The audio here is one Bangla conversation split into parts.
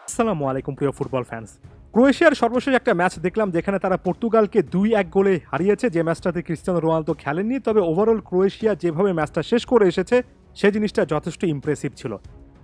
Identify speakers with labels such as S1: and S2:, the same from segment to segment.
S1: আসসালামু আলাইকুম প্রিয় ফুটবল ফ্যান্স। ক্রোয়েশিয়ার সর্বশেষ একটা ম্যাচ দেখলাম যেখানে তারা পর্তুগালকে ২-১ গোলে হারিয়েছে, যে ম্যাচটাতে ক্রিস্টিয়ানো রোনালদো খেলেননি। তবে ওভারঅল ক্রোয়েশিয়া যেভাবে ম্যাচটা শেষ করে এসেছে সেই জিনিসটা যথেষ্ট ইমপ্রেসিভ ছিল।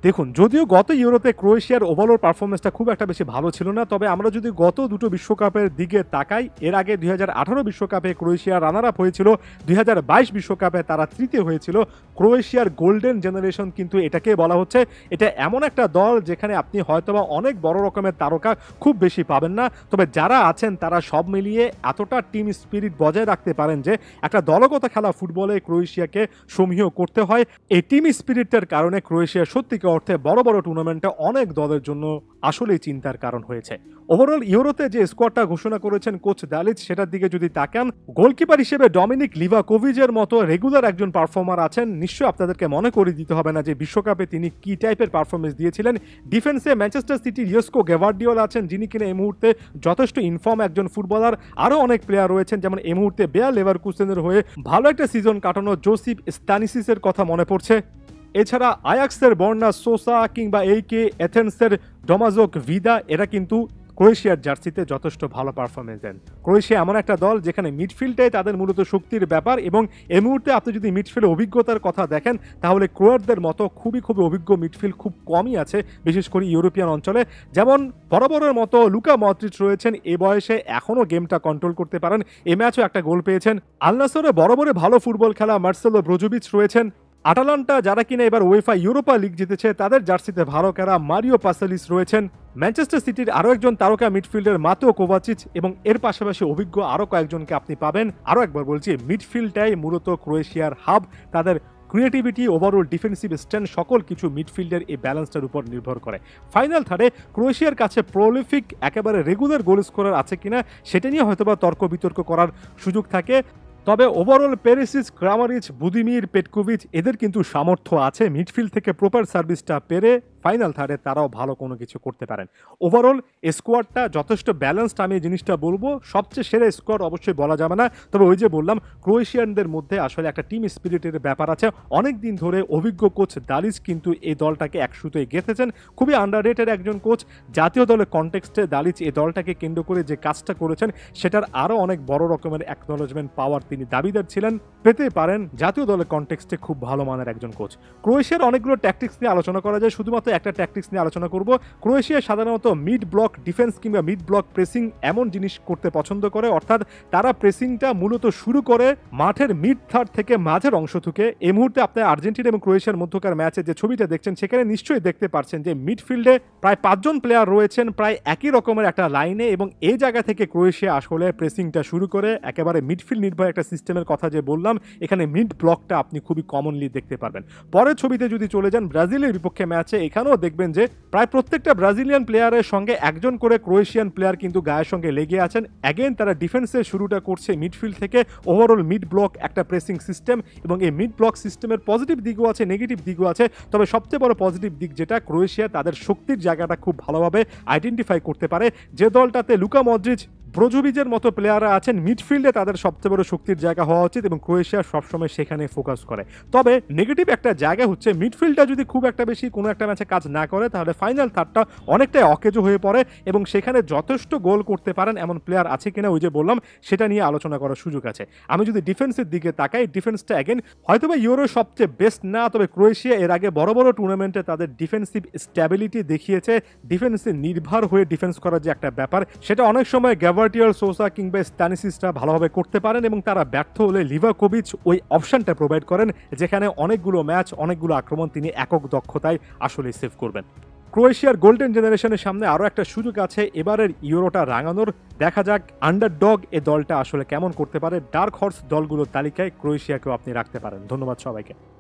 S1: দেখুন, যদিও গত ইউরোতে ক্রোয়েশিয়ার ওভারঅল পারফরমেন্সটা খুব একটা বেশি ভালো ছিল না, তবে আমরা যদি গত দুটো বিশ্বকাপের দিকে তাকাই, এর আগে ২০১৮ বিশ্বকাপে ক্রোয়েশিয়া রানার আপ হয়েছিল, ২০২২ বিশ্বকাপে তারা তৃতীয় হয়েছিল। ক্রোয়েশিয়ার গোল্ডেন জেনারেশন কিন্তু এটাকে বলা হচ্ছে। এটা এমন একটা দল যেখানে আপনি হয়তোবা অনেক বড় রকমের তারকা খুব বেশি পাবেন না, তবে যারা আছেন তারা সব মিলিয়ে এতটা টিম স্পিরিট বজায় রাখতে পারেন যে একটা দলগত খেলা ফুটবলে ক্রোয়েশিয়াকে সমীহ করতে হয়। এই টিম স্পিরিটের কারণে ক্রোয়েশিয়া সত্যিকার অর্থে বড় বড় টুর্নামেন্টে অনেক দলের জন্য আসলেই চিন্তার কারণ হয়েছে। ওভারঅল ইউরোতে যে স্কোয়াডটা ঘোষণা করেছেন কোচ দালিচ, সেটার দিকে যদি তাকান, গোলকিপার হিসেবে ডমিনিক লিভাকোভিচের মতো রেগুলার একজন পারফর্মার আছেন। নিশ্চয়ই আপনাদেরকে মনে করে দিতে হবে না যে বিশ্বকাপে তিনি কি টাইপের পারফরমেন্স দিয়েছিলেন। ডিফেন্সে ম্যানচেস্টার সিটির ইয়েস্কো গ্যাভার্ডিওলা আছেন, যিনি কিনা এই মুহূর্তে যথেষ্ট ইনফর্ম একজন ফুটবলার। আরও অনেক প্লেয়ার রয়েছেন, যেমন এই মুহূর্তে বেয়ার লেভারকুসেনের হয়ে ভালো একটা সিজন কাটানো জোসিফ স্তানিসিসের কথা মনে পড়ছে। এছাড়া আয়াক্সের বর্না সোসা কিংবা এইকে এথেন্সের ডমাজোক ভিদা, এরা কিন্তু ক্রোয়েশিয়ার জার্সিতে যথেষ্ট ভালো পারফরমেন্স দেন। ক্রোয়েশিয়া এমন একটা দল যেখানে মিডফিল্ডটাই তাদের মূলত শক্তির ব্যাপার, এবং এই মুহূর্তে আপনি যদি মিডফিল্ড অভিজ্ঞতার কথা দেখেন তাহলে ক্রোয়াটদের মতো খুবই অভিজ্ঞ মিডফিল্ড খুব কমই আছে, বিশেষ করে ইউরোপিয়ান অঞ্চলে। যেমন বরাবরের মতো লুকা মদ্রিচ রয়েছেন, এ বয়সে এখনও গেমটা কন্ট্রোল করতে পারেন, এ ম্যাচও একটা গোল পেয়েছেন। আল নাসরে বরাবরে ভালো ফুটবল খেলা মার্সেলো ব্রোজোভিচ রয়েছেন। আটালান্টা, যারা কিনা এবার ওয়েফা ইউরোপা লিগ জিতেছে, তাদের জার্সিতে ভালো খেলা মারিও পাসালিস রয়েছেন। ম্যানচেস্টার সিটির আরও একজন তারকা মিডফিল্ডার মাতেও কোভাচিচ, এবং এর পাশাপাশি অভিজ্ঞ আরও কয়েকজনকে আপনি পাবেন। আরও একবার বলছি, মিডফিল্ডটাই মূলত ক্রোয়েশিয়ার হাব। তাদের ক্রিয়েটিভিটি, ওভারঅল ডিফেন্সিভ স্ট্যান্ড, সকল কিছু মিডফিল্ডের এই ব্যালেন্সটার উপর নির্ভর করে। ফাইনাল থার্ডে ক্রোয়েশিয়ার কাছে প্রলিফিক একেবারে রেগুলার গোল স্কোরার আছে কিনা সেটা নিয়ে হয়তোবা তর্ক বিতর্ক করার সুযোগ থাকে। তবে ওভারঅল পেরিসিচ, ক্রামারিচ, বুদিমির, পেটকোভিচ, এদের কিন্তু সামর্থ্য আছে মিডফিল্ড থেকে প্রপার সার্ভিসটা পেরে ফাইনাল থার্ডে তারাও ভালো কোনো কিছু করতে পারেন। ওভারঅল স্কোয়াডটা যথেষ্ট ব্যালেন্সড, আমি এই জিনিসটা বলবো। সবচেয়ে সেরা স্কোয়াড অবশ্যই বলা যাবে না, তবে ওই যে বললাম, ক্রোয়েশিয়ানদের মধ্যে আসলে একটা টিম স্পিরিটের ব্যাপার আছে। অনেক দিন ধরে অভিজ্ঞ কোচ দালিচ কিন্তু এই দলটাকে এক সুতোয় গেঁথেছেন। খুবই আন্ডাররেটেড একজন কোচ। জাতীয় দলের কনটেক্সটে দালিচ এই দলটাকে কেন্দ্র করে যে কাজটা করেছেন সেটার আরও অনেক বড় রকমের অ্যাকনোলেজমেন্ট পাওয়ার তিনি দাবিদার ছিলেন, পেতে পারেন। জাতীয় দলের কনটেক্সটে খুব ভালো মানের একজন কোচ। ক্রোয়েশিয়ার অনেকগুলো ট্যাকটিক্স নিয়ে আলোচনা করা যায়, শুধুমাত্র একটা ট্যাকটিক্স নিয়ে আলোচনা করব। ক্রোয়েশিয়া সাধারণত মিড ব্লক ডিফেন্স কিংবা মিড ব্লক প্রেসিং এমন জিনিস করতে পছন্দ করে, অর্থাৎ তারা প্রেসিংটা মূলত শুরু করে মাঠের মিড থার্ড থেকে মাঝের অংশ থেকে। এই মুহূর্তে আপনার আর্জেন্টিনা এবং ক্রোয়েশিয়ার মধ্যকার ম্যাচে যে ছবিটা দেখছেন সেখানে নিশ্চয়ই দেখতে পাচ্ছেন যে মিডফিল্ডে প্রায় 5 জন প্লেয়ার রয়েছেন প্রায় একই রকমের একটা লাইনে, এবং এই জায়গা থেকে ক্রোয়েশিয়া আসলে প্রেসিংটা শুরু করে। একেবারে মিডফিল্ড নির্ভর একটা সিস্টেমের কথা যে বললাম, এখানে মিড ব্লকটা আপনি খুবই কমনলি দেখতে পারবেন। পরের ছবিতে যদি চলে যান ব্রাজিলের বিপক্ষে ম্যাচে, এখানেও দেখবেন যে প্রায় প্রত্যেকটা ব্রাজিলিয়ান প্লেয়ারের সঙ্গে একজন করে ক্রোয়েশিয়ান প্লেয়ার কিন্তু গায়ের সঙ্গে লেগে আছেন। অ্যাগেন তারা ডিফেন্সের শুরুটা করছে মিডফিল্ড থেকে। ওভারঅল মিড ব্লক একটা প্রেসিং সিস্টেম, এবং এই মিড ব্লক সিস্টেমের পজিটিভ দিকও আছে, নেগেটিভ দিকও আছে। তবে সবচেয়ে বড় পজিটিভ দিক যেটা, ক্রোয়েশিয়া তাদের শক্তির জায়গাটা খুব ভালোভাবে আইডেন্টিফাই করতে পারে। যে দলটাতে লুকা মদ্রিচ, ব্রোজোভিচের মতো প্লেয়াররা আছেন মিডফিল্ডে, তাদের সবচেয়ে বড় শক্তির জায়গা হওয়া উচিত, এবং ক্রোয়েশিয়া সবসময় সেখানে ফোকাস করে। তবে নেগেটিভ একটা জায়গা হচ্ছে, মিডফিল্ডটা যদি খুব একটা বেশি কোনো একটা ম্যাচে কাজ না করে তাহলে ফাইনাল থার্ডটা অনেকটাই অকেজো হয়ে পড়ে, এবং সেখানে যথেষ্ট গোল করতে পারেন এমন প্লেয়ার আছে কিনা ওই যে বললাম সেটা নিয়ে আলোচনা করার সুযোগ আছে। আমি যদি ডিফেন্সের দিকে তাকাই, ডিফেন্সটা অ্যাগেন হয়তোবা ইউরো সবচেয়ে বেস্ট না, তবে ক্রোয়েশিয়া এর আগে বড় বড় টুর্নামেন্টে তাদের ডিফেন্সিভ স্ট্যাবিলিটি দেখিয়েছে। ডিফেন্সে নির্ভর হয়ে ডিফেন্স করার যে একটা ব্যাপার, সেটা অনেক সময় গ্যাভার্ডিওল, সোসা কিংবা স্টানিসিসটা ভালোভাবে করতে পারেন, এবং তারা ব্যর্থ হলে লিভাকোভিচ ওই অপশনটা প্রোভাইড করেন, যেখানে অনেকগুলো ম্যাচ, অনেকগুলো আক্রমণ তিনি একক দক্ষতায় আসলে সেভ করবেন। ক্রোয়েশিয়ার গোল্ডেন জেনারেশনের সামনে আরও একটা সুযোগ আছে এবারের ইউরোটা রাঙানোর। দেখা যাক আন্ডারডগ এ দলটা আসলে কেমন করতে পারে। ডার্ক হর্স দলগুলোর তালিকায় ক্রোয়েশিয়াকেও আপনি রাখতে পারেন। ধন্যবাদ সবাইকে।